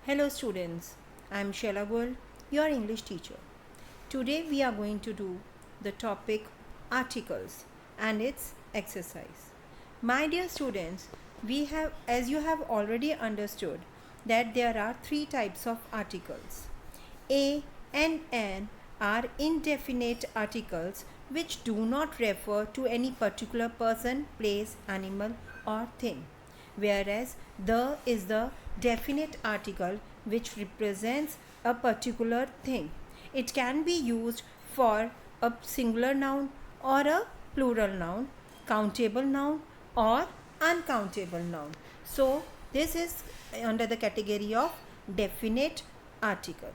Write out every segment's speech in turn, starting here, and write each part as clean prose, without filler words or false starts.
Hello students, I am Sheila Goel, your English teacher. Today we are going to do the topic articles and its exercise. My dear students, we have as you have already understood that there are three types of articles. A and N are indefinite articles which do not refer to any particular person, place, animal or thing, whereas the is the definite article which represents a particular thing. It can be used for a singular noun or a plural noun, countable noun or uncountable noun. So this is under the category of definite article.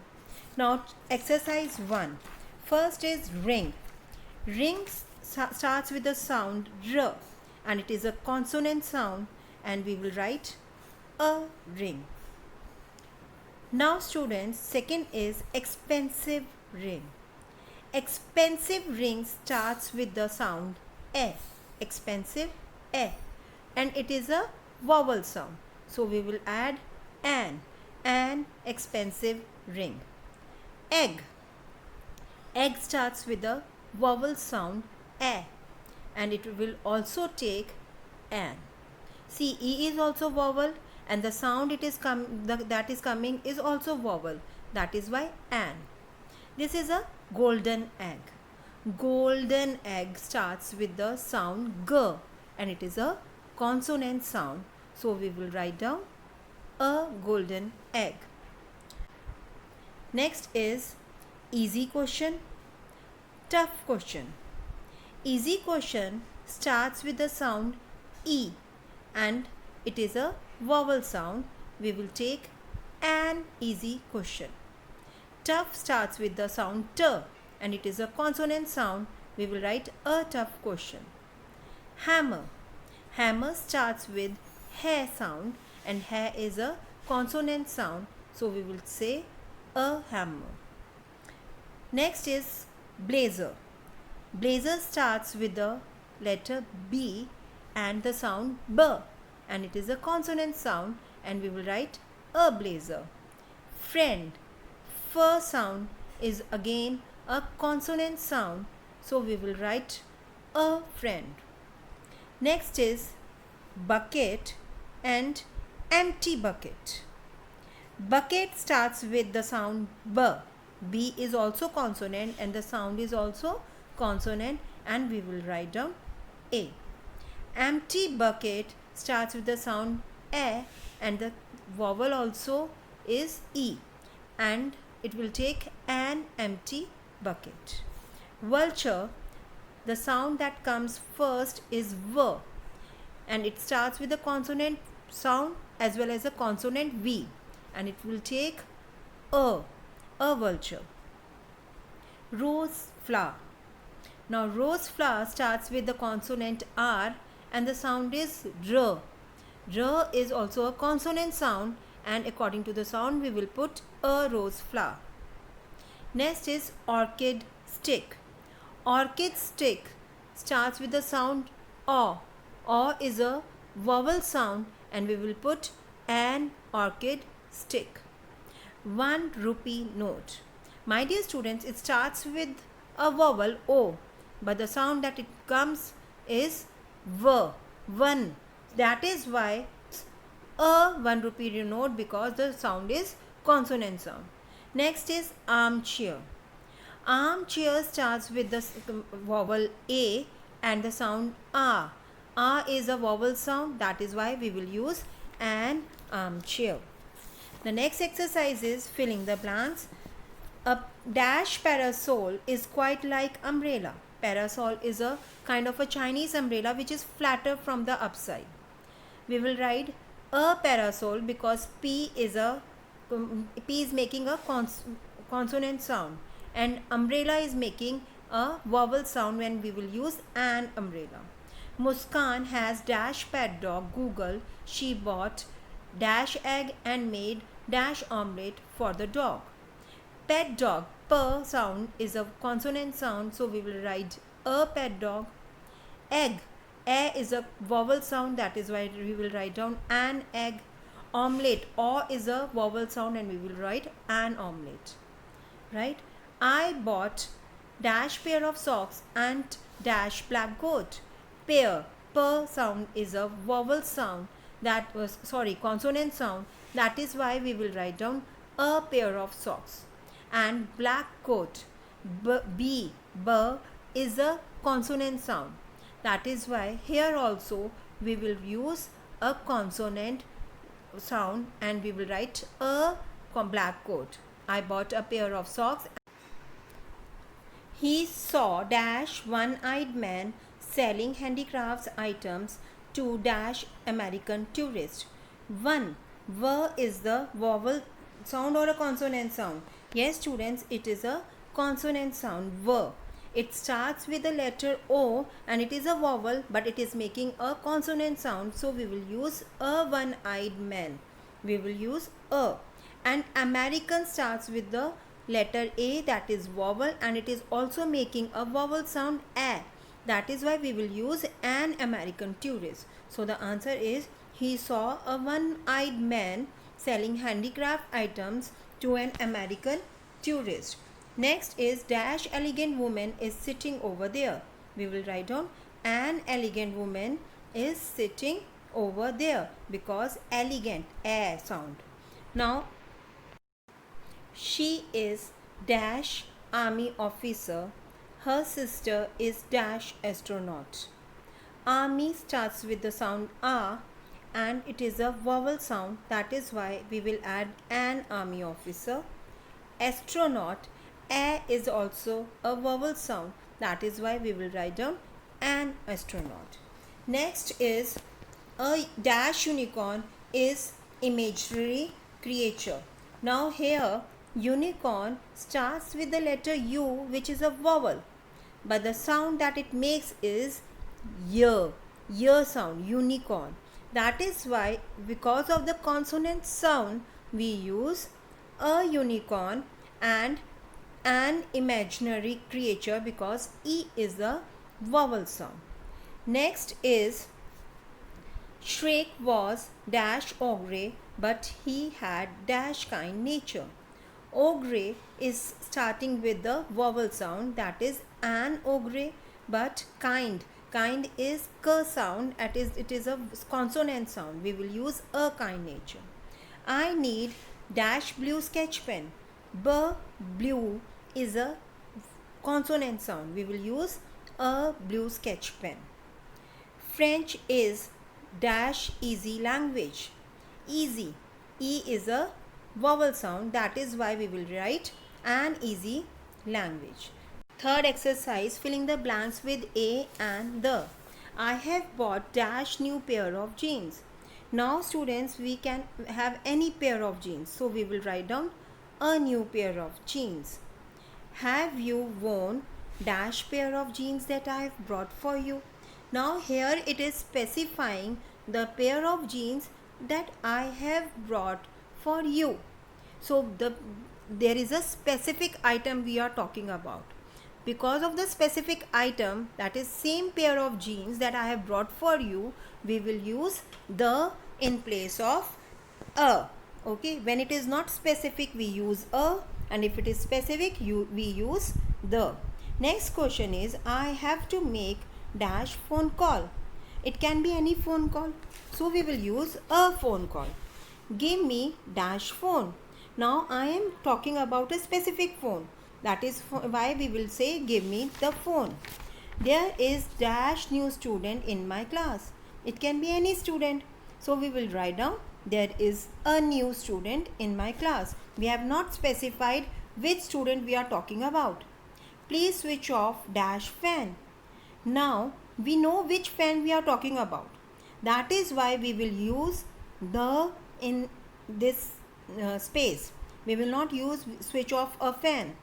Now exercise 1. First is ring. Ring starts with the sound r and it is a consonant sound, and we will write a ring. Now students, second is expensive ring. Expensive ring starts with the sound e. Expensive e, and it is a vowel sound, so we will add an expensive ring. Egg. Egg starts with the vowel sound e, and it will also take an. See, e is also vowel, and the sound that is coming is also vowel. That is why an. This is a golden egg. Golden egg starts with the sound g, and it is a consonant sound. So we will write down a golden egg. Next is easy question, tough question. Easy question starts with the sound e, and it is a vowel sound. We will take an easy question. Tough starts with the sound t, and it is a consonant sound. We will write a tough question. Hammer. Hammer starts with hair sound, and hair is a consonant sound, so we will say a hammer. Next is blazer. Blazer starts with the letter B and the sound b, and it is a consonant sound, and we will write a blazer. Friend. F sound is again a consonant sound, so we will write a friend. Next is bucket and empty bucket. Bucket starts with the sound b. B is also consonant and the sound is also consonant, and we will write down a. Empty bucket starts with the sound e, and the vowel also is e, and it will take an empty bucket. Vulture. The sound that comes first is v, and it starts with a consonant sound as well as a consonant v, and it will take a vulture. Rose flower. Now rose flower starts with the consonant r, and the sound is r. R is also a consonant sound, and according to the sound we will put a rose flower. Next is orchid stick. Orchid stick starts with the sound o. O is a vowel sound, and we will put an orchid stick. 1 rupee note. My dear students, it starts with a vowel o, but the sound that it comes is v, one. That is why a 1 rupee note, because the sound is consonant sound. Next is armchair. Armchair starts with the vowel a and the sound a. A is a vowel sound, that is why we will use an armchair. The next exercise is filling the blanks. A dash parasol is quite like umbrella. Parasol is a kind of a Chinese umbrella which is flatter from the upside. We will write a parasol because P is making a consonant sound, and umbrella is making a vowel sound when we will use an umbrella. Muskan has dash pet dog Google. She bought dash egg and made dash omelette for the dog. Pet dog, p sound is a consonant sound, so we will write a pet dog. Egg, a is a vowel sound, that is why we will write down an egg. Omelette. O is a vowel sound and we will write an omelette. Right? I bought dash pair of socks and dash black goat. Pair. Per sound is a vowel sound, that was consonant sound. That is why we will write down a pair of socks. And black coat. B is a consonant sound. That is why here also we will use a consonant sound and we will write a black coat. I bought a pair of socks. He saw dash one-eyed man selling handicrafts items to dash American tourist. One. V is the vowel sound or a consonant sound? Yes, students, it is a consonant sound. V. It starts with the letter O and it is a vowel, but it is making a consonant sound. So we will use a one-eyed man. We will use a. And American starts with the letter A, that is vowel, and it is also making a vowel sound A. That is why we will use an American tourist. So the answer is, he saw a one-eyed man selling handicraft items to an American tourist. Next is dash elegant woman is sitting over there. We will write down an elegant woman is sitting over there, because elegant, A sound. Now, she is dash army officer. Her sister is dash astronaut. Army starts with the sound A and it is a vowel sound. That is why we will add an army officer. Astronaut, A is also a vowel sound. That is why we will write down an astronaut. Next is a dash unicorn is imaginary creature. Now here unicorn starts with the letter U, which is a vowel, but the sound that it makes is y sound, unicorn. That is why, because of the consonant sound, we use a unicorn and an imaginary creature, because E is the vowel sound. Next is Shrek was dash ogre, but he had dash kind nature. Ogre is starting with the vowel sound, that is an ogre, but kind is k sound, it is a consonant sound. We will use a kind nature. I need dash blue sketch pen. Blue is a consonant sound. We will use a blue sketch pen. French is dash easy language. Easy, E is a vowel sound. That is why we will write an easy language. Third exercise, filling the blanks with A and the. I have bought dash new pair of jeans. Now students, we can have any pair of jeans. So we will write down a new pair of jeans. Have you worn dash pair of jeans that I have brought for you? Now here it is specifying the pair of jeans that I have brought for you. So there is a specific item we are talking about. Because of the specific item, that is same pair of jeans that I have brought for you, we will use the in place of a. Okay, when it is not specific, we use a, and if it is specific, we use the. Next question is, I have to make dash phone call. It can be any phone call, so we will use a phone call. Give me dash phone. Now I am talking about a specific phone. That is why we will say give me the phone. There is dash new student in my class. It can be any student. So we will write down there is a new student in my class. We have not specified which student we are talking about. Please switch off dash fan. Now we know which fan we are talking about. That is why we will use the in this space. We will not use switch off a fan.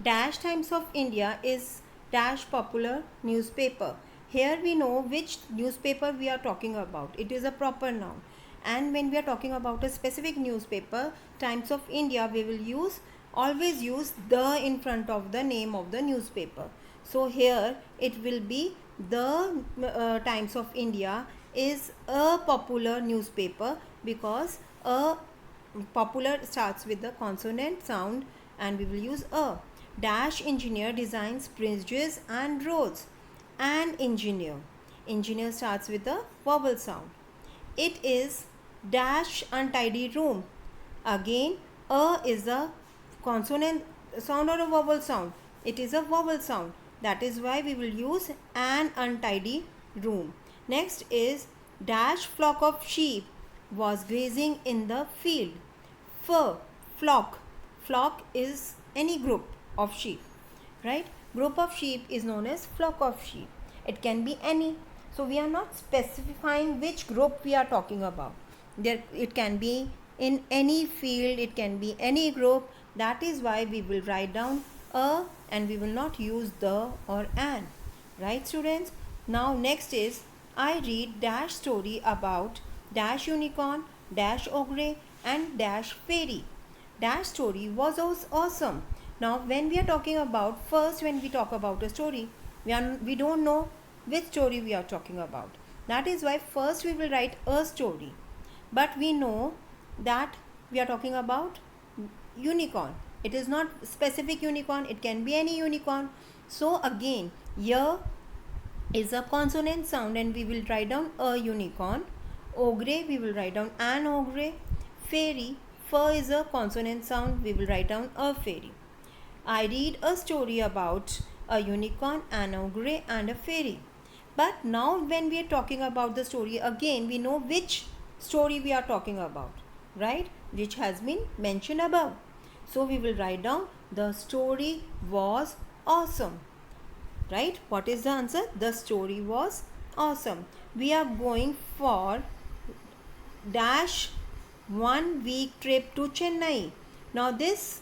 Dash Times of India is dash popular newspaper. Here we know which newspaper we are talking about. It is a proper noun. And when we are talking about a specific newspaper, Times of India, we will always use the in front of the name of the newspaper. So here it will be the Times of India is a popular newspaper, because A popular starts with the consonant sound and we will use a. Dash engineer designs bridges and roads. An engineer. Engineer starts with the vowel sound. It is dash untidy room. Again, a is a consonant sound or a vowel sound. It is a vowel sound. That is why we will use an untidy room. Next is dash flock of sheep was grazing in the field. Flock. Flock is any group of sheep, right? Group of sheep is known as flock of sheep. It can be any. So we are not specifying which group we are talking about. It can be in any field, it can be any group. That is why we will write down a and we will not use the or an. Right, students? Now next is I read dash story about dash unicorn, dash ogre and dash fairy. Dash story was awesome. Now when we are talking about, first when we talk about a story, we don't know which story we are talking about. That is why first we will write a story. But we know that we are talking about unicorn. It is not specific unicorn, it can be any unicorn. So again, here is a consonant sound and we will write down a unicorn. Ogre, we will write down an ogre. Fairy, fur is a consonant sound, we will write down a fairy. I read a story about a unicorn, an ogre and a fairy. But now when we are talking about the story, again we know which story we are talking about, right? Which has been mentioned above. So we will write down the story was awesome, right? What is the answer? The story was awesome. We are going for dash 1 week trip to Chennai. Now this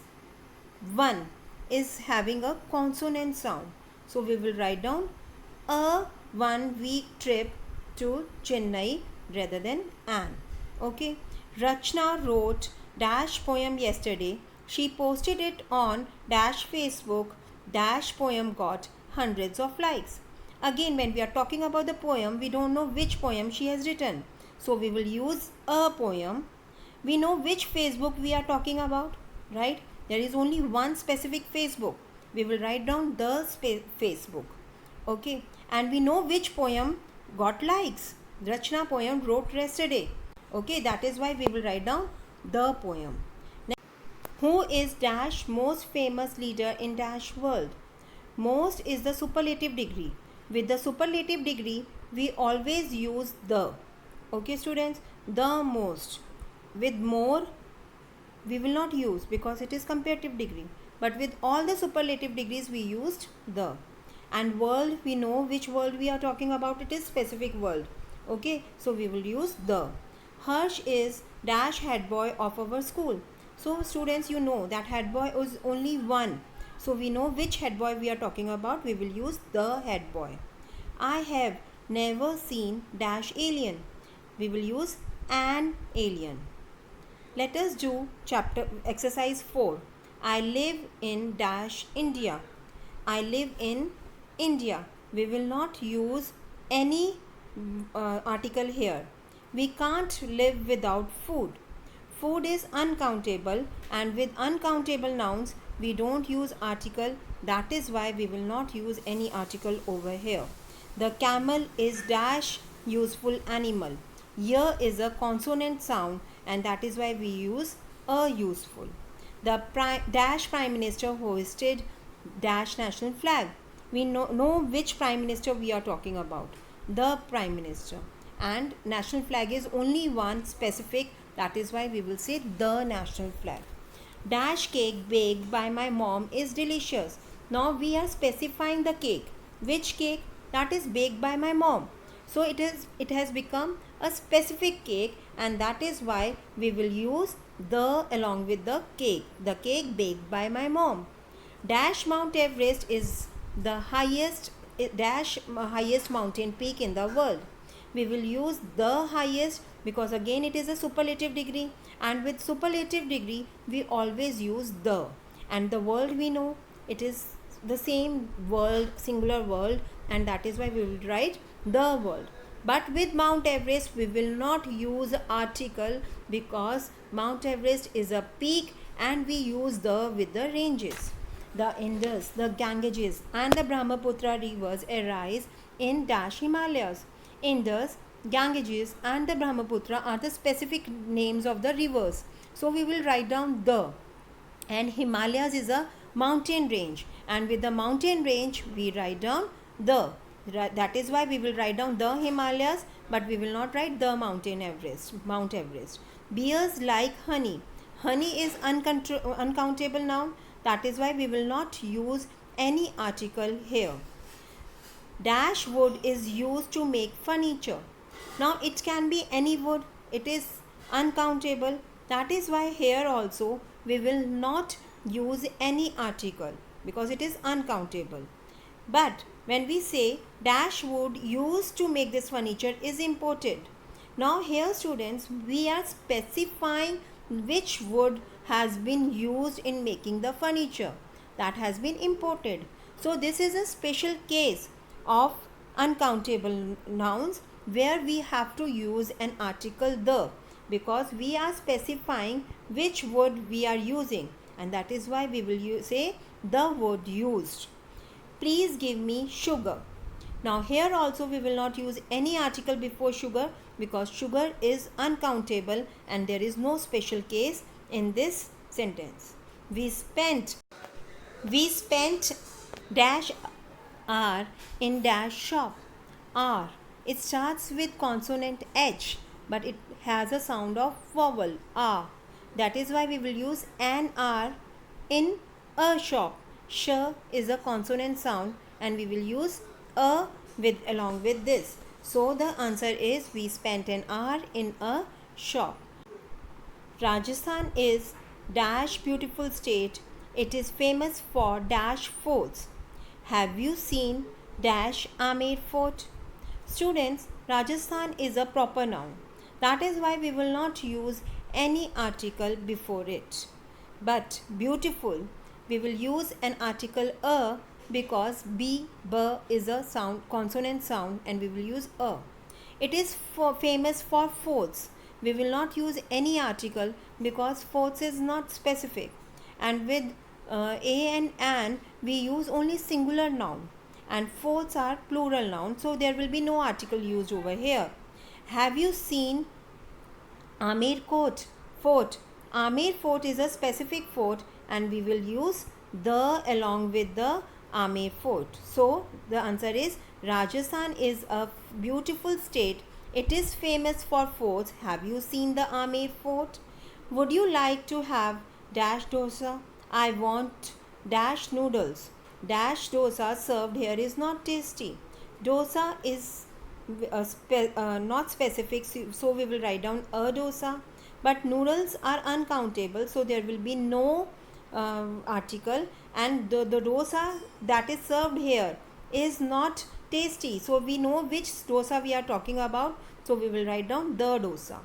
one is having a consonant sound. So we will write down a 1 week trip to Chennai rather than an. Okay. Rachna wrote dash poem yesterday. She posted it on dash Facebook. Dash poem got hundreds of likes. Again, when we are talking about the poem, we don't know which poem she has written. So we will use a poem. We know which Facebook we are talking about, right? There is only one specific Facebook. We will write down the Facebook. Okay. And we know which poem got likes. Rachna poem wrote yesterday. Okay. That is why we will write down the poem. Next, who is dash most famous leader in dash world? Most is the superlative degree. With the superlative degree, we always use the. Okay, students? The most. With more, we will not use because it is comparative degree. But with all the superlative degrees, we used the. And world, we know which world we are talking about. It is specific world. Okay, so we will use the. Harsh is dash head boy of our school. So students, you know that head boy is only one. So we know which head boy we are talking about. We will use the head boy. I have never seen dash alien. We will use an alien. Let us do chapter exercise 4. I live in dash India. I live in India. We will not use any article here. We can't live without food. Food is uncountable, and with uncountable nouns we don't use article. That is why we will not use any article over here. The camel is dash useful animal. Here is a consonant sound and that is why we use a useful. The dash prime minister hoisted dash national flag. We know which prime minister we are talking about. The prime minister. And national flag is only one specific. That is why we will say the national flag. Dash cake baked by my mom is delicious. Now we are specifying the cake. Which cake? That is baked by my mom. So it has become a specific cake and that is why we will use the along with the cake. The cake baked by my mom. Dash Mount Everest is the highest mountain peak in the world. We will use the highest because again it is a superlative degree, and with superlative degree we always use the. And the world, we know it is the same world, singular world, and that is why we will write the world. But with Mount Everest, we will not use article because Mount Everest is a peak and we use the with the ranges. The Indus, the Ganges, and the Brahmaputra rivers arise in dash Himalayas. Indus, Ganges, and the Brahmaputra are the specific names of the rivers. So we will write down the. And Himalayas is a mountain range, and with the mountain range we write down the. That is why we will write down the Himalayas, but we will not write the Mount Everest. Bears like honey. Honey is uncountable noun. That is why we will not use any article here. Dash wood is used to make furniture. Now it can be any wood. It is uncountable. That is why here also we will not use any article because it is uncountable. But when we say dash wood used to make this furniture is imported. Now here students, we are specifying which wood has been used in making the furniture that has been imported. So this is a special case of uncountable nouns where we have to use an article the, because we are specifying which wood we are using, and that is why we will say the wood used. Please give me sugar. Now here also we will not use any article before sugar because sugar is uncountable and there is no special case in this sentence. We spent dash hour in dash shop. R. It starts with consonant H, but it has a sound of vowel R. That is why we will use an hour in a shop. Sh is a consonant sound and we will use a along with this. So the answer is we spent an hour in a shop. Rajasthan is dash beautiful state. It is famous for dash forts. Have you seen dash Amer fort? Students, Rajasthan is a proper noun. That is why we will not use any article before it. But beautiful, we will use an article a because b is a consonant sound and we will use a. It is famous for forts. We will not use any article because forts is not specific, and with a and an we use only singular noun, and forts are plural noun, so there will be no article used over here. Have you seen Amer fort? Amer fort is a specific fort and we will use the along with the Amer fort. So the answer is Rajasthan is a beautiful state. It is famous for forts. Have you seen the Amer fort? Would you like to have dash dosa? I want dash noodles. Dash dosa served here is not tasty. Dosa is not specific, so we will write down a dosa. But noodles are uncountable, so there will be no article, and the dosa that is served here is not tasty, so we know which dosa we are talking about, so we will write down the dosa.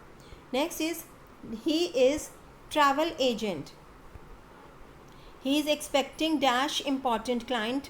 Next is he is travel agent. He is expecting dash important client.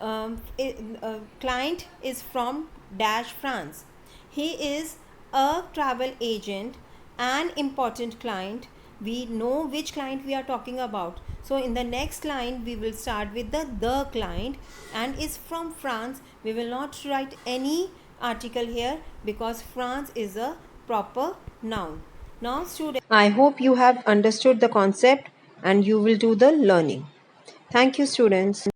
Client is from dash France. He is a travel agent, an important client. We know which client we are talking about. So in the next line we will start with the client and is from France. We will not write any article here because France is a proper noun. Now students, I hope you have understood the concept and you will do the learning. Thank you students.